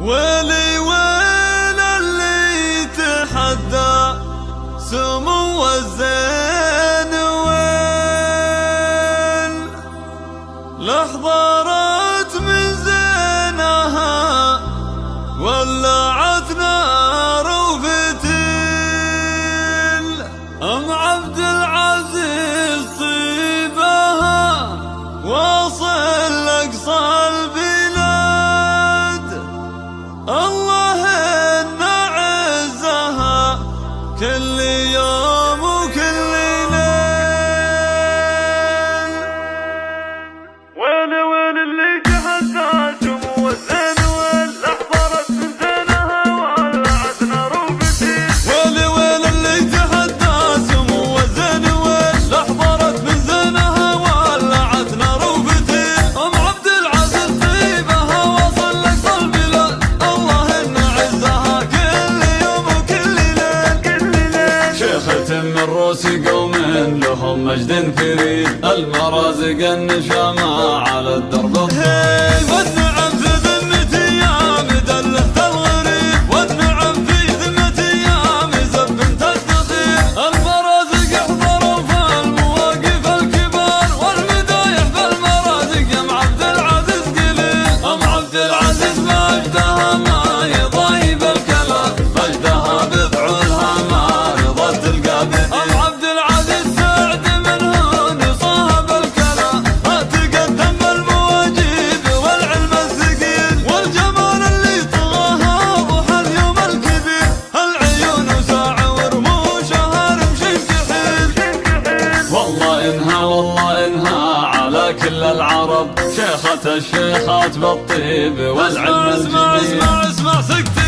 ويلي ويل اللي يتحدى سمو الزين، ويل لحضرت من زينها ولعت نار وفتيل. ام عبد العزيز طيبها واصل لاقصى البلاد، الله ان عزها كل يوم وكل ليل. ويل ويل اللي تحدى سمو الزين، ويل احضرت من زينها ولعت نار وفتيل. ويل ويل اللي تحدى سمو الزين، ويل احضرت من زينها ولعت نار وفتيل. ام عبد العزيز طيبها وصل لاقصى البلاد، الله ان عزها كل يوم وكل ليل. شيخة من روس قوم لهم مجد فريد، المرازق النشامة على الدرب الطويل. والنعم في ذمتي يا مدلة الغريب، والنعم في ذمتي يا مزبنة الدخيل. المرازق احضروا في المواقف الكبار، والمدايح في المرازق ام عبد العزيز قليل. ام عبد العزيز مجدها ما يضايب الكلام، مجدها بفعولها ما رضت القابلين. ام عبد العزيز سعد منه نصاها بالكلام، ما تقدم بالمواجيب والعلم الثقيل. والجمال اللي طغاها ضحى اليوم الكبير، العيون وساعة ورموشها رمش كحيل. والله انها على كل العرب، شيخة الشيخات بالطيب والعلم الجميل. اسمع سكتي